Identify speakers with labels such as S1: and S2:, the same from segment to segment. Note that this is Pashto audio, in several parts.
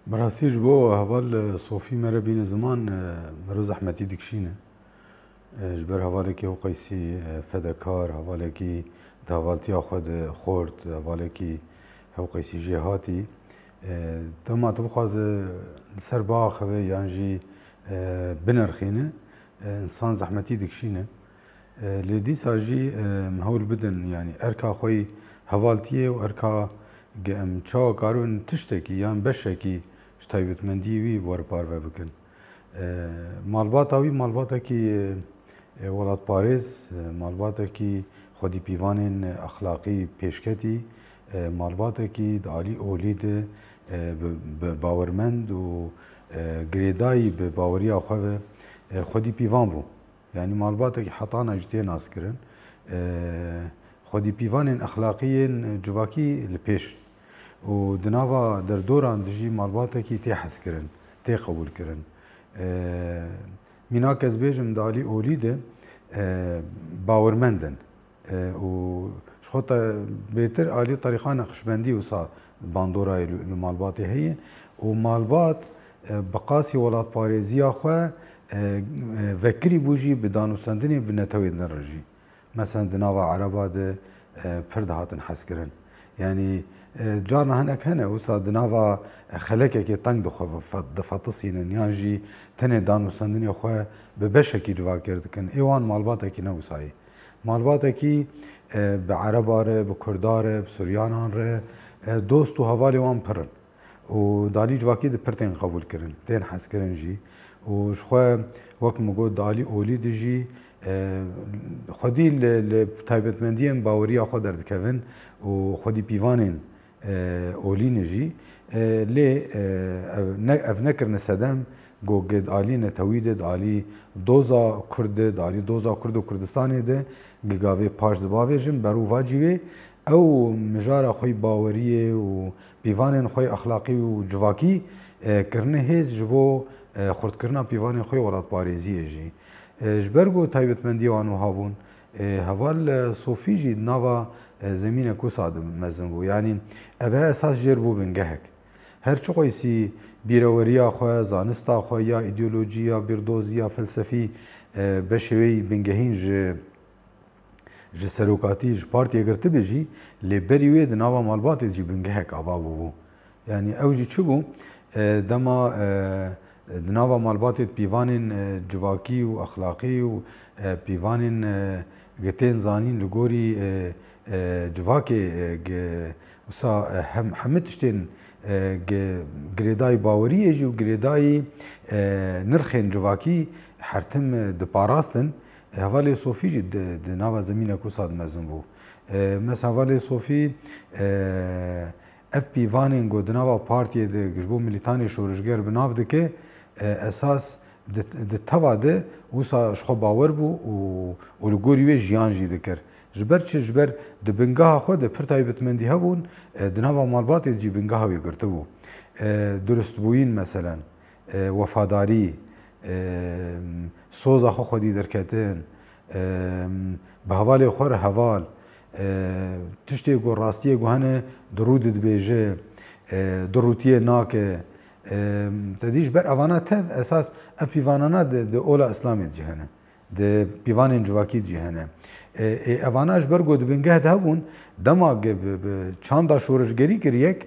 S1: براستيج بو هوال صوفي مرة بين زمان مرو زحمتي دكشينه جبر هوالكي هو قيسي فدكار هوالكي دهوالتي خود خورد هوالكي هو قيسي جهاتي تما تبخواز سر باخوه يانجي بنرخينه انسان زحمتي دكشينه لدي ساجي هول بدن يعني اركا خوي هوالتيه و اركا ام چا کارون تشتکی یان بشکی شتایبت مندی وی بار پارو بکن مالبات اوی مالبات کی ولات پاریس مالبات کی خودی پیوان اخلاقی پیشکتی مالبات کی دالی اولید باورمند و گریدای به باوری آخوه خودی پیوان بو یعنی مالبات کی حطانا جتی ناس کرن خودی پیوان اخلاقی جواکی لپیش و دناوا در دوران دجی مالبات کی تی حس کرن تی قبول کرن مینا کس بیجم دالی اولیده باورمندن و شخوطا بهتر آلی طریقان نقشبندی و سا باندورای المالبات هی و مالبات بقاسی ولات پارێزیە خو وەکری بووژی بە دانوستاندنی بنەتەوەی نەڕژی مەسەن دناوە عەرەبا دە پڕ دەهاتن حەزکردن یعنی جارنا هەنێک هەنە وسا دناوە خەلەکێکی تەنگ دەفەتسینن یان ژی تەنێ دانوستاندنی خو بە بەشێکی جوواکێر دکن ئێوان ماڵباتێکی نەوسایی ماڵباتێکی بە عەرەبارە بە کوردارە بە سوریانانڕێ دۆست و هەواڵی وان پڕن و دالی جواکی د پرتین قبول کردن تین حس کردن جی و شخوا وقت مگو دالی اولی دجی خودی ل تایبتمندیم باوری خود درد کردن و خودی پیوانین اولی نجی ل اف نکرن صدام گوگد علی نتوید علی دوزا کرد و کردستانی ده گاوی پاش دباوی جم برو واجیه او مجارا خوی باوریه و پیوانین خوی اخلاقی و جواکی کرنه هیز جبو خورد کرنا پیوانین خوی ولات پارێزیه جی جبرگو تایبتمندی وانو هاون هوال صوفی جی ناوا زمین کو ساد مزن بو یعنی اوه اساس جر بو بنگهک هر چو قیسی بیروریا خو زانستا خو یا ایدئولوژیا بیردوزیا فلسفی بشوی بنگهین ji serokatî ji partiyê girtibe jî lê berî wê di nava malbatê jî bingehek ava bûbû yanî ew jî çi bû dema di nava malbatê pîvanên civakî û axlaqî û pîvanên gitên zanîn li gorî civakê wisa hemû tiştên girêdayî baweriyê jî û girêdayî nirxên civakî hertim diparastin هوالي صوفي جد ناوا زمينه كوساد مزن بو مس هوالي صوفي اف بي فانينغ دناوا بارتي د جبو ميليتاني شورشگر بناف دکه اساس د توا ده وسا شخو باور بو او لګوري وی جیان جی دکر جبر چې جبر د بنګاه خو د پرتایبتمندی هبون دناوا مالبات جی بنګاه وی ګرتبو درست بوین مثلا وفاداری سوز خو خودی درکتن به حواله خور حوال تشتی گو راستی گو هنه درود دبیجه دروتیه ناکه تدیش بر اوانا تب اساس اپیوانانا د اولا اسلامی جهنه د پیوان جواکی جهنه اوانا اجبر گو دبنگه دهبون دما چاندا شورشگری کریک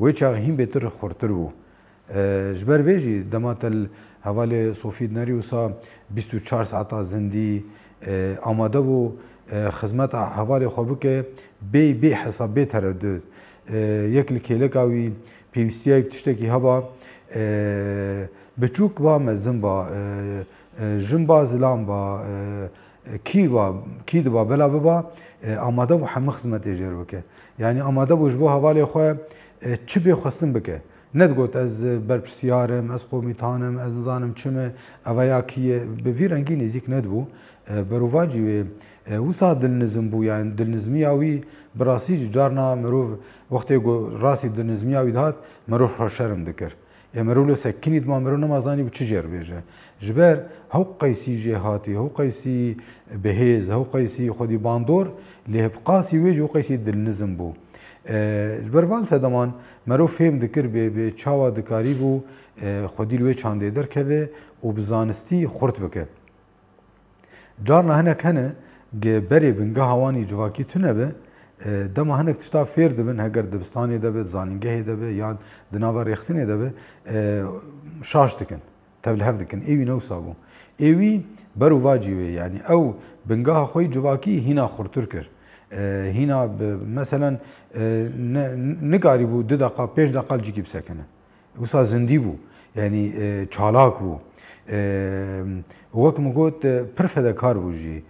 S1: وی چاق هیم بهتر خورتر بو جبر ویجی دما تل حواله صوفی نری وسا 24 ساعت زندی آماده بو خدمت حواله خوب که بی حساب بی تردد یک لکیلک اوی پیوستی تشتکی هوا بچوک با مزن با جنبا زلام با کی دبا بلا ببا آماده بو همه خدمت اجر بکه یعنی آماده بو جبو حواله خو چی بی خواستن بکه ندگوت از برپرسیارم از قومیتانم از نزانم چمه اویا کیه به وی رنگی نزیک ندبو برواجی وسا دلنزم بو یعنی دلنزمیاوی براسی جارنا مروف وقتی گو راسی دلنزمیاوی دهات مروف شرم دکر یا مروف سکنید ما مروف نمازانی بو چی جر بیجه جبر هو قیسی جهاتی هو قیسی بهیز هو قیسی خودی باندور لی بقاسی ویج هو قیسی دلنزم بو بروان سدمان مرو فهم دکر به چاوا دکاری بو خودی لوی چانده در که و بزانستی خورد بکه جارنا هنک هنه بری بنگه هوانی جواکی تونه به دما هنک تشتا فیر دبن هگر دبستانی دبه زانینگه دبه یا دناوا ریخسینه دبه شاش دکن تبلهف دکن ایوی نو سابو ایوی برو واجیوه یعنی او بنگه خوی جواکی هینا خورتر کر هینا مثلا نگاری بو 2 دقیقه 5 دقیقه جیکی بسکنه وسا زندی بو یعنی چالاک بو وەک گوت پر فەدەکار بوو ژی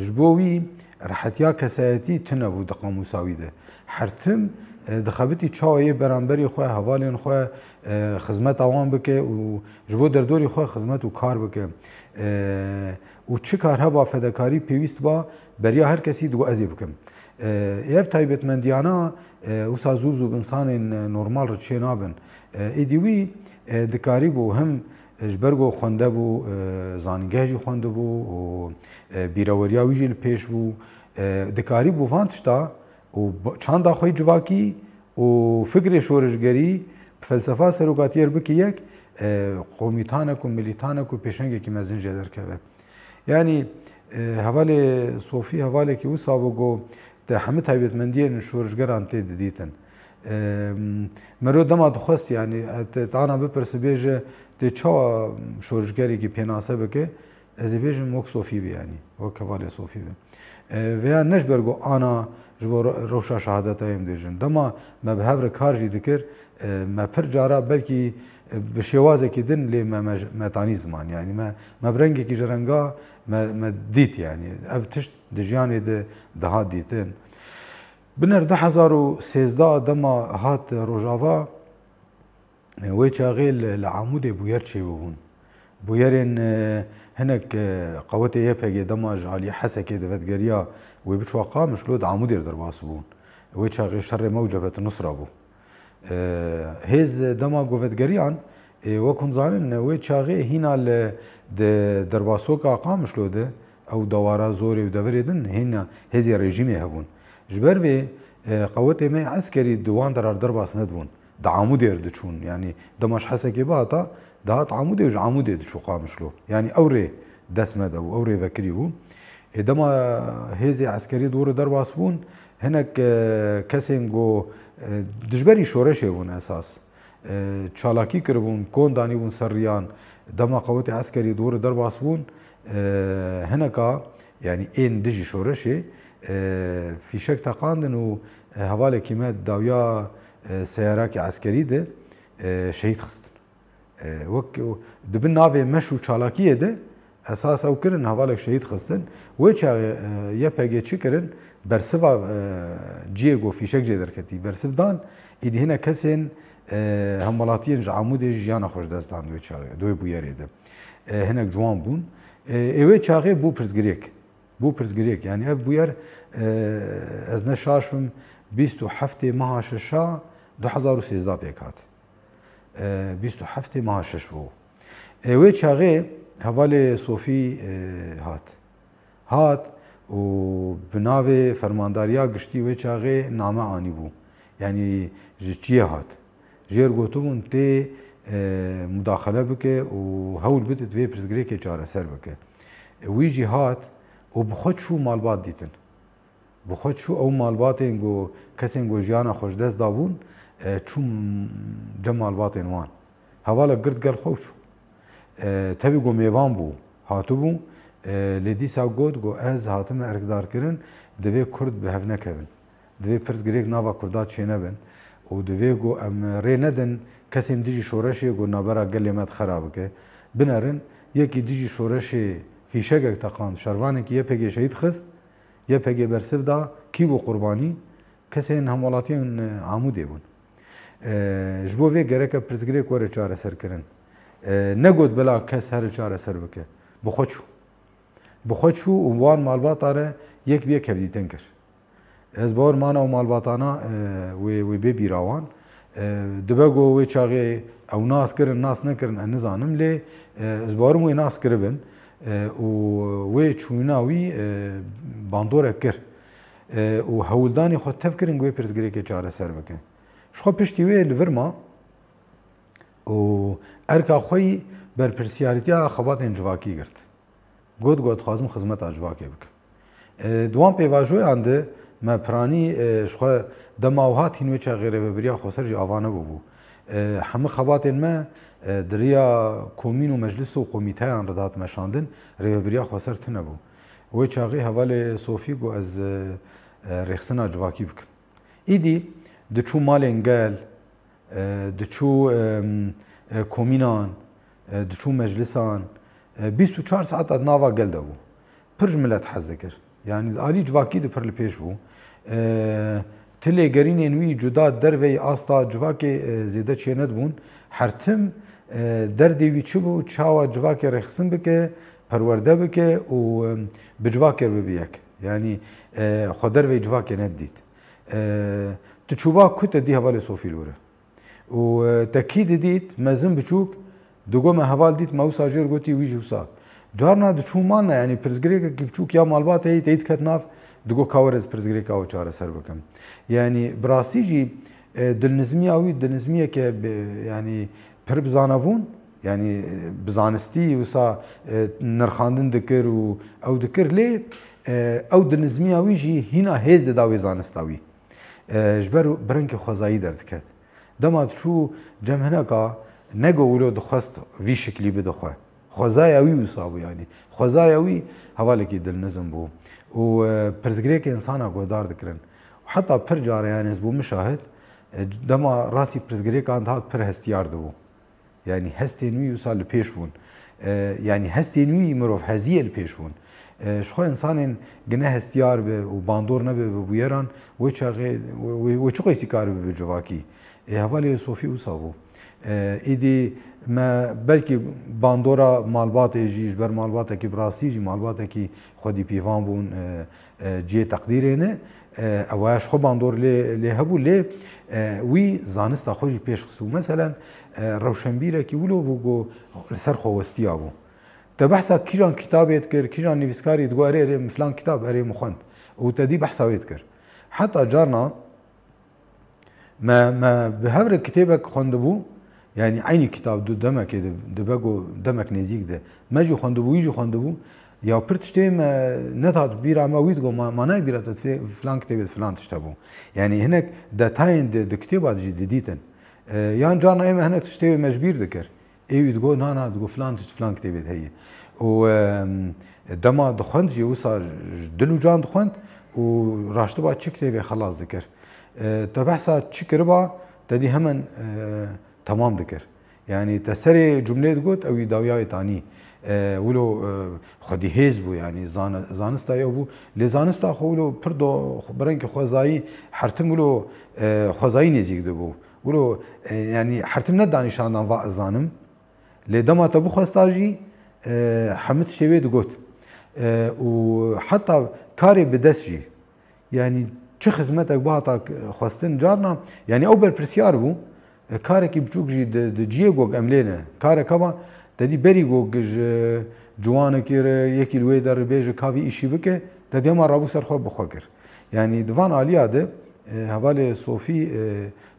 S1: ji bo wî rehetya kesayetî tune bû di qamûsawî de hertim dixebitî çawayê beramberî xwe hevalên xwe xizmeta wan bike û ji bo derdorî xwe xizmet û kar bike û çi kar heba fedekarî pêwîst ba beriya her kesî digo ez ê bikim ev taybetmendiyana wisa zû zû insanên normal re çê nabin êdî wî dikarî bû him ji ber got xwende bû zanîngeh jî xwende bû û bîreweriya wî jî li pêş bû dikarî bû van tişta û çanda xwe civakî û fikrê şoreşgerî felsefa serokatiyê bikî yek qomîtanek û milîtanek û pêşengekî mezin jê derkeve yanî hevalê Sofî hevalekî wisa bû got te hemû taybetmendiyên şoreşgeran tê didîtin mero dema dixwest yanî tana bipirse bêje tê çawa şoreşgerekî pênase bike ez ê bêjim wek Sofî bê yanî wek hevalê Sofî be veya ne ji ber got ana ji bo rewşa şehadeta êm dêjin dema me bi hev re kar jî dikir me pir cara belkî bi şêwazekî din lê me tanî ziman yanî me bi rengekî ji renga me dît yanî ev tişt di jiyanê de dihat dîtin binêr 2013 dema hat Rojava wê çaxê li Amûdê bûyer çêbûbûn bûyerên hinek qewetê YPG dema ji aliyê Hesekê di vetgeriya wê biçwa Qamişlo di Amûdê derbas bûn wê çaxê şerê me û Cebhet Nusra bû hêz dema govetgeriyan wek hûn zanin wê çaxê hîna li derbasoka Qamişlo de ew dewara zorê û deverê din hîna hêzê rejîmê hebûn ji ber vê qewetê me eskerî di wan derar derbas nedibûn di Amûdê diçûn yanî dema ji Hesekê bihata dihat Amûdê ji Amûdê diçû Qamişlo yanî ew rê dest me de û ew rê vekirî bû dema hêzê eskerî dorê derbas bûn hinek kesên got dijberî şoreşê bûn esas çalakî kiribûn kon danîbûn ser riyan dema qewetê eskerî dorê derbas bûn hineka yanî ên dijî şoreşê fîşek teqandin û hevalekî me dawiya seyarakê eskerî de şehîd xistin wek dibin navê meş û çalakiyê de esas ew kirin hevalek şehîd xistin wê çaxê YPG çi kirin bersiva ciyê got fîşek cê derketî bersiv dan êdî hinek kesên hemwelatiyên ji Amûdê jiyana xwe ji dest dan wê çaxê wê bûyerê de hinek ciwan bûn wê çaxê bû pirsgirêk bû pirsgirêk yanî ev bûyer ez ne şaşim 27 meha şeşa 2013 pêk hat 27 meha şeş bû wê çaxê hevalê Sofî hat û bi navê fermandariya giştî wê çaxê name anî bû yanî ji çiyê hat jêr gotibûn tê mudaxele bike û hewl bide divê pirsgirêkê çareser bike wî jî hat û bi xwe çû malbat dîtin bi xwe çû ew malbatên got kesên got jiyana xwe ji dest dabûn çû cem malbatên wan hevalek girt gel xwe çû tevî got mêvan bû hatibû lê dîsa got ez hatime erkdarkirin divê Kurd bi hev nekevin divê pirsgirêk nava Kurda çê nebin û divê got em rê nedin kesên dijî şoreşê got navbera gelê me dixera bike binerin yekî dijî şoreşê fîşekek teqand şervanekî YPG şehîd xist YPG bersiv da kî bû qurbanî kesên hemwelatiyên Amûdê bûn ji bo vê gerek ev pirsgirêk were çareserkirin negot bila kes here çareser bike bi xwe çû bi xwe çû û wan malbata re yek bi yek hevdîtin kir ez bawir mana ew malbatana wê bê bîrawan dibe got wê çaxê ew nas kirin nas nekirin ez nizanim lê ez bawirim wê nas kiribin û wê çûna wî bandorek kir و هولدانی خود تفکرین گوی پرزگری که چاره سر بکن شخو پشتی وی لورما و ارکا خوی بر پرسیاریتیا خبات انجواکی گرد گود خازم خدمت اجواکی بکن دوام پیواجوی انده ما پرانی شخو دماوهات هنوی چه غیره ببریا خسر جی آوانه ببو همه خبات ما دریا کومین و مجلس و قومیته ان ردات مشاندن ریبریا خسر تنبو و چاقی حوال صوفی گو از رخصنا اجواکی بکن ایدی دچو مال انگل دچو کومینان دچو مجلسان 24 ساعت ناوا گل دبو پرج ملت حز ذکر yani ali civakî di pir li pêş bû tilê gerînên wî cuda derveyê asta civakê zêde çênedibûn hertim derdê wî çi bû çawa civakê rexsin bike perwerde bike û bi civakê bibe yek yani xwe derveyê civakê neddît tu çûba ku te dî hevalê Sofî li were û te kî didît mezin biçûk digo me heval dît me wisa jêr gotî wî jî wisa جارنا دچومان یعنی پرزگری که بچوک یا مالبات هی تایید کت ناف دگو کاورز پرزگری که او چاره سر بکم یعنی براسی جی دلنزمی آوی دلنزمیه که یعنی پر بزانبون یعنی بزانستی وسا نرخاندن دکر و او دکر لی او دلنزمی آوی جی هینا هیز داوی زانستاوی جبر برنک خوازایی درد کت دمات شو جمهنه که نگو ولو دخواست وی شکلی بدخواه خوازای اوی وسابو یعنی خوازای اوی حواله کی دل نظم بو و پرزگری که انسان گودار دکرن حتی پر جاره یعنی از بو مشاهد دما راسی پرزگری که اند هات پر هستیار دو یعنی هستینوی وسال پیش بون یعنی هستینوی مروف هزیه پیش بون شخو انسان گنه هستیار به و باندور نبه به بویران و چه قیسی کار به جواکی حواله صوفی وسابو ایدی ما بلکه باندورا مالبات جیش بر مالبات کی براسی جی مالبات کی خودی پیوان بون جی تقدیر نه اواش خو باندور له هبو له وی زانست خوجی پیش خصو مثلا روشنبیره کی ولو بو سر خوستی ابو ته بحثا کیجان کتابت کر کیجان نویسکاری دگو اره فلان کتاب اره مخند او تدی بحثاویت کر حتی جارنا ما بهبر کتابک خوندبو yani aynı kitap demek ki demek nezik de mecü xandubu ya pırt işte ne tat bir ama uydu manay bir atat falan kitabet falan işte bu yani henek detayın de kitaba ciddiyetin yan cana em henek işte mecbur dikir evi go nana go falan kitabet heye o dema dxand ji usa dilu can dxand o raştı ba çıktı ve xalas dikir tabahsa çıkırba dedi hemen tamam dikir yani teseri cümle digot ev dawiya tani ولو خودی هیز بو یعنی زانستا یا بو لزانستا خولو پردو برنک خوازایی حرتم ولو خوازایی نزیک ده بو ولو یعنی حرتم نه دانشاندان و زانم لدما تبو خواستاجی حمد شوی دگوت و حتی کاری بدست جی یعنی چه خدمت اکباتا خواستن جارنا یعنی او بر پرسیار بو کاری که بچوک جی دجیه گوگ املینه کاری کما تدی بری گوگ جوانه کیر یکی لوی در بیج کاوی ایشی بکه تدی ما رابو سر خو بخو کر یعنی دوان علیاده حواله صوفی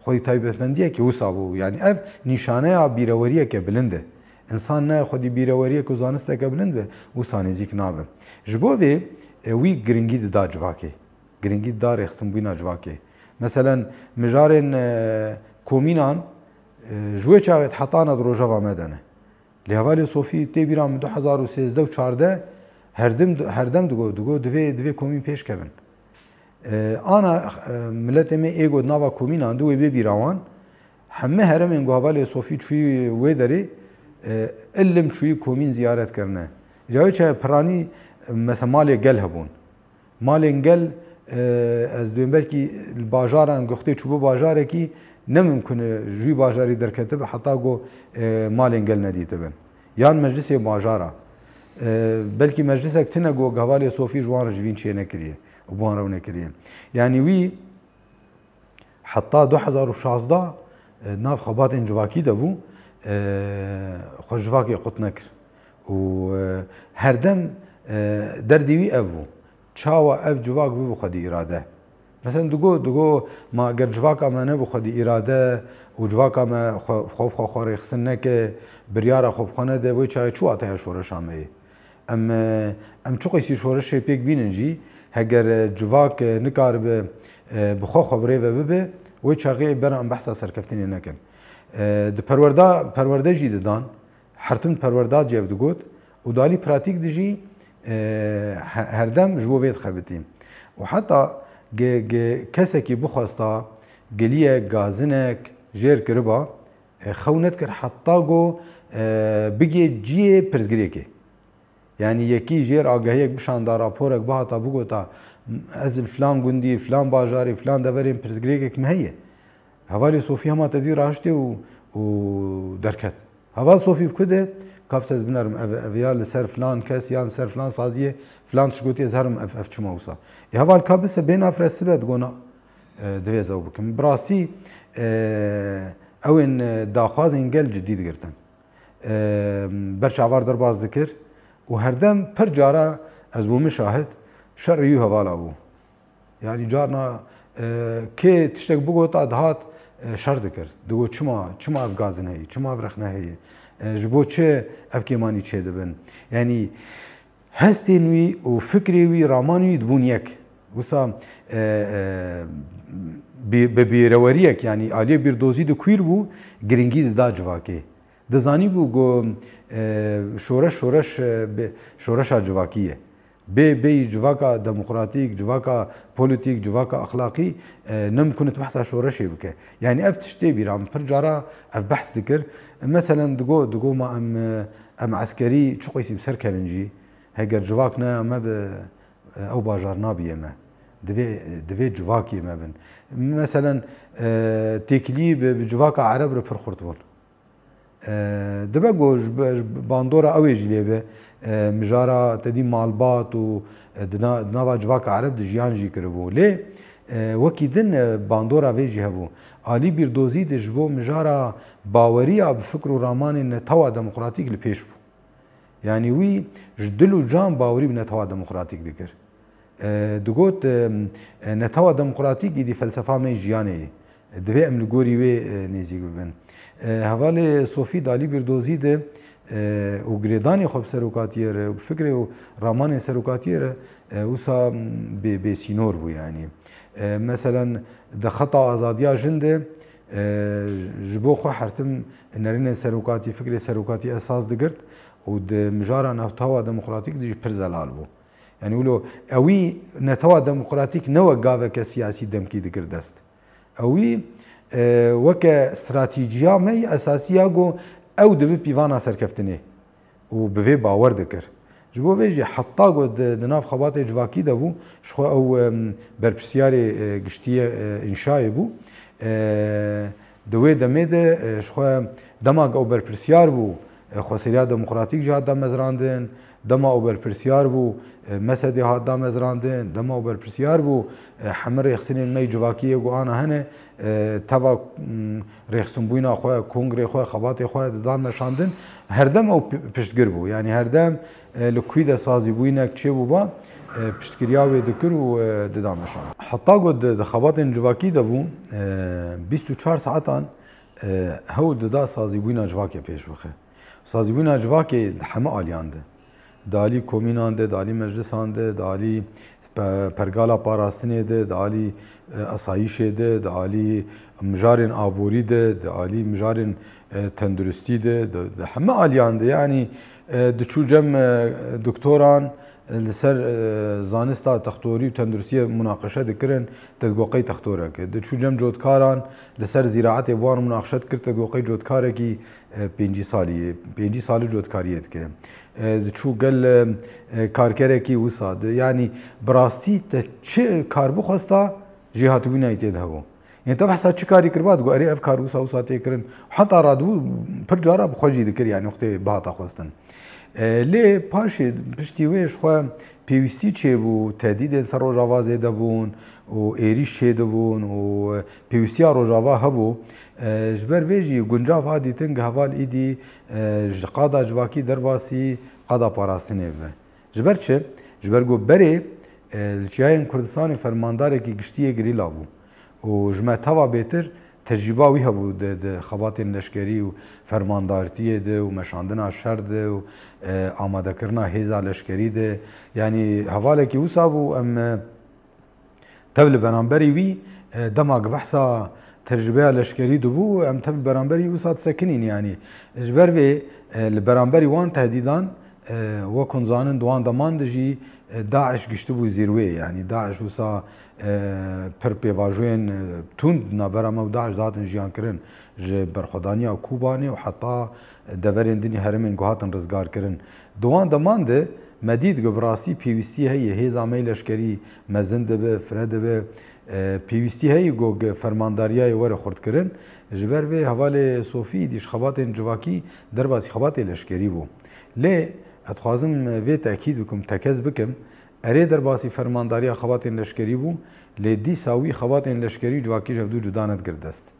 S1: خودی تایبتمندیه که وسابو یعنی اف نشانه بیروریه که بلنده انسان نه خودی بیروریه که زانسته که بلنده وسانه زیک نابه جبو وی گرینگی دا جواکه گرینگی دا رخصم بینا جواکه مثلا مجارن کومینان جوی چاوت حتانا دروجا مدنه لحوالی صوفی تیبیرام 2013 و 14 هردم دگو دوی کومین پیش کبن آنا ملت می ایگو ناوا کومینان دوی ببیروان همه هرمین گو حوالی صوفی چوی وی داری علم چوی کومین زیارت کرنه جایی چه پرانی مثلا مالی گل هبون مالی گل از دویم بلکی باجاران گخته چوبو باجاره کی نممکنه جوی باجاری درکته به حتی گو مال انگل ندیده بن یان مجلس باجارا بلکه مجلس اکتنه گو گوالی صوفی جوان رجوین چیه نکریه و بوان رو نکریه یعنی وی حتی 2016 ناف خبات انجواکی ده بو خوش جواکی قط نکر و هر دم دردیوی او بو چاوە ئەف جوواک بوو خودی ئیرادە مثلا دگو ما ئەگەر جوواکە ئەمە نەبوو خودی ئیرادە و جوواکە ئەمە خۆ خۆڕێخستن نەکە بریارە خۆبخۆ نەدە بۆی چای چواتەیە شۆڕەشامەیە ئەم چ قیسی شۆڕشێ پێک بیننجی هەگەر جوواک نکار بخۆ خۆبرێڤە ببێ وی چاغی بەرە ئەم بەحسا سەرکەفتنی نەکەن پەروەردەژی ددان حرتم پەروەردا جێف دگوت و دالی پراتیک دژی هەردەم ji bo vê dixebitî û heta kesekî bixwesta geliyek gazinek jêr kiriba xew nedkir heta got bigê ciyê pirsgirêkê yanî yekî jêr agahiyek bişanda raporek bihata bigota ez li filan gundî filan bajarê filan deverên pirsgirêkek me heye hevalê Sofî hema te dî rahiştê û derket heval Sofî ku de kapsez binerim ev ya li ser filan kes yan ser filan saziye filan tişgotî ez herim ev çima wisa heval ka bise bê nafre sibe digona divê zew bikim bi rastî ew ên daxwazên gel ciddî digirtin berçavar derbas dikir û herdem pir cara ez bûme şahid şerî wî hevala bû yanî carna kê tiştek bigota dihat şer dikir digot çima ev gazin heye çima ev rexne heye ji bo çi ev kêmanî çê dibin yanî hestên wî û fikrê wî raman wî dibûn yek wisa bi bêreweriyek yanî aliyê bîrdozî dikûr bû giringî dida civakê dizanî bû got şoreşa civakî ye bê civaka demokratîk civaka polîtîk civaka axlaqî nemkûnit behsa şoreşê bike yanî ev tiştê bîran pir cara ev behs dikir meselen digo ma em eskerî çi qîsî bi ser kevin jî heger civak ne me bi ew bajar nabîye me divê civakê me bin meselen têkilî bi civaka ereb re pir xurt bûn dibe got ji bandora ew ê jî lêbe mijara te dî malbat û di nava civaka ereb di jiyan jî kiribû lê wekî din bandora vê jî hebû alî bîrdozî de ji bo mijara baweriya bi fikr û ramanên netewa demokratîk li pêş bû yanî wî ji dil û can bawerî bi netewa demokratîk dikir digot netewa demokratîk îdî felsefa me jiyanê ye divê em li gorî wê nêzik bibin hevalê Sofî dalî bîrdozî de û girêdanê xwe bi serokatiyê re û fikrê û ramanên serokatiyê re wisa bêsînor bû yanî meselen di xeta azadiya jin de ji bo xwe hertim nerînên serokatî fikrê serokatî esas digirt û di mijara navtewa demokratîk de jî pir zelal bû yanî wilo ewî netewa demokratîk ne wek gaveke siyasî demkî dikir dest ewî weke stratîjiya me esasiya got ew dibe pîvana serkeftinê û bi vê bawer dikir ji bo vê jî heta got di nav xebatê civakî de bû ji xwe ew berpirsyarê giştiyê înşayê bû di wê demê de ji xwe dema ew berpirsiyar bû xweseriya demokratîk jî hat damezrandin dema ew berpirsiyar bû mesedê hat damezrandin dema ew berpirsiyar bû hemir rêxistinên me civakiyê got ana hene teva rêxistinbûyina xwe kongrê xwe xebatê xwe didan meşandin herdem ew piştgir bû yanî herdem li kûî de sazîbûyînek çêbû ba piştkiriya wê dikir û dida meşand heta got di xebatên civakî de bû 24 saetan hewl dida sazîbûyina civakê pêş bixe sazîbûyina civakê heme aliyan de di alî komînan de di alî meclisan de di alî pergala parastinê de di alî esayîşê de di alî mijarên aborî de di alî mijarên tenduristî de di heme aliyan de yanî diçû cem doktoran li ser zanista textorî û tenduristiyê munaqeşe dikirin te digoqey textoreke diçû cem cotkaran li ser zîraetê wan munaqeşe dikir te digoqey cotkarekî 5 salî 5 salî cotkariyê dike diçû gel karkerekî wisa yanî bi rastî te çi kar bixwesta jî hatibûnayê tê de hebû yani te behsa çi karî kiriba digot erê ev kar wisa wisa tê kirin heta radibû pir cara bi xwe jî dikir yani wextê bihata xwestin lê paşê piştî wê ji xwe pêwîstî çêbû tehdîdên ser rojavazê de bûn û êriş çê dibûn û pêwîstiya rojava hebû ji ber vê jî guncav ha dîtin heval îdî ji qada civakî derbasî qada parastinê bibe ji ber çi ji ber got berê الجیای کردستان فرمانداری که گشتیه گری لابو و جمع توا بهتر تجربه وی هبو د خبات لشکری و فرماندارتی ده و مشاندنا شر ده و آماده کرنا هیزا لشکری ده یعنی حواله که وسابو ام تبل برانبری وی دماغ بحثا تجربه لشکری دبو ام تبل برانبری وسات سکنین یعنی اجبر وی البرانبری وان تهدیدان وكن زانن دوان دمان دجي داعش گشتبو زیروی يعني داعش وسا پر پیواجوین تون نبرم و داعش ذاتن جیان کرن ج برخدانیا و کوبانی و حتی دورین دنی هرمین گوهاتن رزگار کرن دوان دمان ده مدید گبراسی پیوستی هی هیزا می لشکری مزند به فرد به پیوستی هی گو فرمانداریای ور خورد کرن جبر به حواله صوفی دیش خبات جواکی در باز خبات لشکری بو لی اتخوازم وی تأکید بکم تکز بکم اره در باسی فرمانداری خبات لشکری بو لی دی ساوی خبات لشکری جواکی جبدو جدانت گردست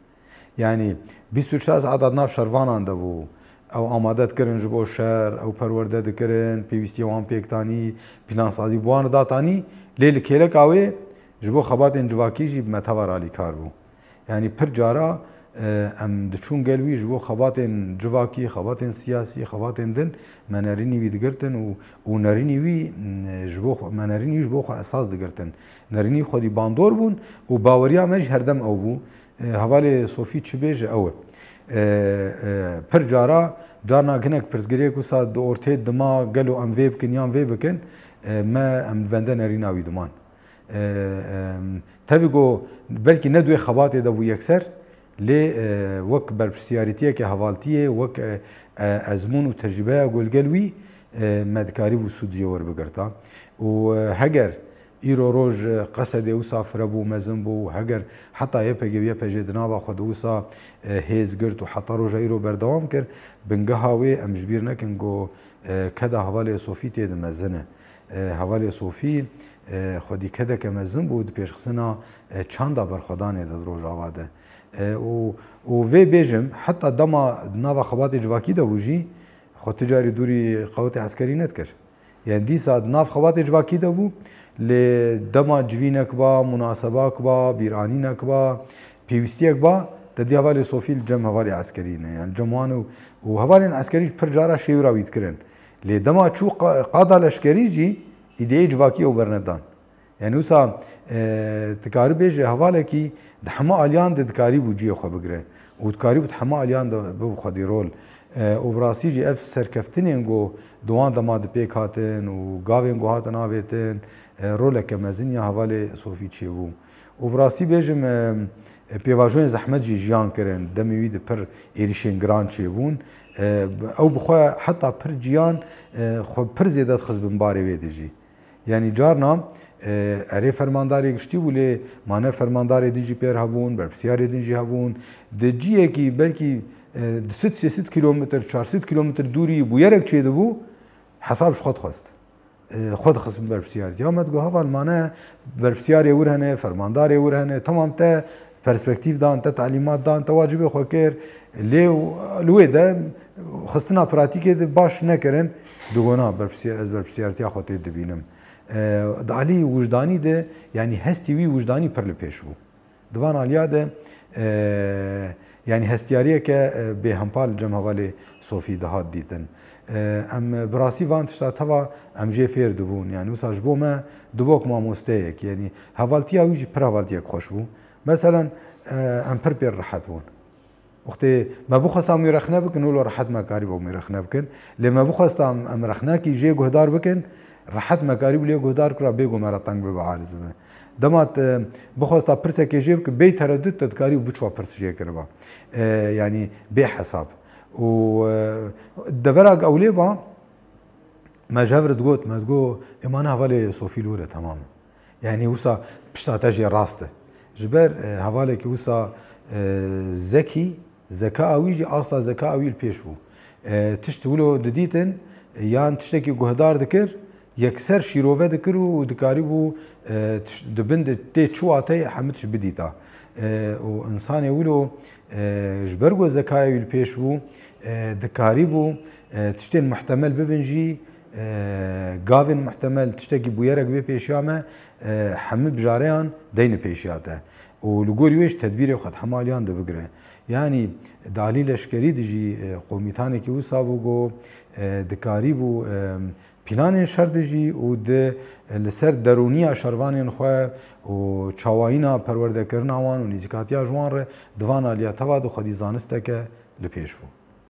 S1: یعنی 24 عدد ناف شروان آنده بو او آمادت کرن جبو شهر او پرورده کرن پیوستی وان پیکتانی پلان سازی بوان داتانی لی لکیلک آوه جبو خبات جواکی جی متوار آلی کار بو یعنی پر جارا ام دچون گلوی جبو خبات جواکی خبات سیاسی خبات دن منرینی وی دگرتن و نرینی وی جبو منرینی جبو خو اساس دگرتن نرینی خودی باندور بون و باوریا مج هردم او بو حواله صوفی چ بیج او پر جارا جارنا گنک پرزگری کو سا دو اورته دما گلو ام ویب کنیان ویب کن ما ام بنده نرینا وی دمان تبگو بلکی ندوی خبات ده بو یکسر لی وک برپرسیاریتیه که حوالتیه وک ازمون و تجربه گلگلوی مدکاری و سودجی ور بگرتا و هگر ایرو روز قصد اوسا فربو مزن بو هگر حتی یه پجی دنابا خود اوسا هیز گرت و حتی روز ایرو بردوام کر بنگه هاوی امجبیر نکن گو کدا حواله صوفی تید مزنه حواله صوفی خودی کدا که مزن بود پیش خسنا چاندا برخدانه داد روز آواده و وی بیجم حتی دما ناوا خبات جواکی دا بوجی خود تجاری دوری قوات عسکری نت کر یعنی دی ساعت ناف خبات جواکی دا بو لی دما جوینک با مناسباک با بیرانینک با پیوستیک با دا دی حوالی صوفیل جم حوالی عسکری نه یعنی جمعان و حوالی عسکری پر جارا شیوراوید کرن لی دما چو قادا لشکری جی ایده جواکی او برندان یعنی اوسا تکاری بیجه حواله کی دحما آلیان دکاری بوجیه خو بگره و دکاری بود حما آلیان بو خودی رول و براسی جی اف سرکفتنین گو دوان دما دپیک هاتن و گاوین گو هاتن آویتن روله که مزنیا حواله صوفی چی بو و براسی بیجم پیواجوین زحمت جی جیان کرن دمی ده پر ایریشین گران چی بون او بخواه حتی پر جیان خو پر زیادت خزبن باره ویده جی یعنی جارنا اره فرمانداری گشتی بوله مانه فرمانداری دیجی پیر هبون برپسیاری دیجی هبون دیجیه کی بلکی 300 کیلومتر 400 کیلومتر دوری بویرک چیده بو حسابش خود خواست خود خصم برپسیاری یا مدگو هفال مانه برپسیاری ورهنه فرمانداری ورهنه تمام تا پرسپکتیف دان تا تعلیمات دان تا واجب خو کر لوی ده خستنا پراتیکه باش نکرن دوگونا برپسیاری خود دبینم دالی وجدانی ده یعنی هستی وی وجدانی پر لپیش بو دوان آلیا ده یعنی هستیاریه که به همپال جمعوالی صوفی دهات دیتن ام براسی وان تشتا توا ام جه فیر دبون یعنی وساج بو ما دبوک ما مستهک یعنی حوالتیا ویجی پر حوالتیا خوش بو مثلا ام پر راحت بون وقتی ما بخواستم میرخنه بکن ولو راحت ما کاری با میرخنه بکن لما بخواستم ام رخنه کی جه گهدار بکن راحت مکاری بلیه گهدار کرا بگو مرا تنگ به عارض به دمات بخواستا پرسه که جیب که بی تردد تدکاری و بچوا پرس جه کربا یعنی بی حساب و دورق اولی با ما جاورت گوت ما تقول امانه حوالی صوفی لوره تمام یعنی وسا پشتاتجی راسته جبر حوالی که وسا ذکی ذکا اویجی اصلا ذکا اویل پیش بو تشتولو ددیتن یان تشتکی گهدار دکر یکسر شیروه دکر و دکاری بو دبند تی چواتی حمدش بدیتا و انسانی ولو جبرگو زکای ویل پیش بو دکاری بو تشتین محتمل ببنجی gavên muhtemel tiştekî bûyerek wê pêşiya me hemû bijareyan deyne pêşiya te û li gorî wê ji tedbîrê xwe hemaliyan dibigire. Yani di alî leşkerî de jî qomîtanekî wisa bû got dikarî bû planên şer de jî û li ser derûniya şervanên xwe û çawayîna perwerdekirina wan û nêzîkatiya ji wan re di van aliya teva de xwedî zanisteke li pêş bû.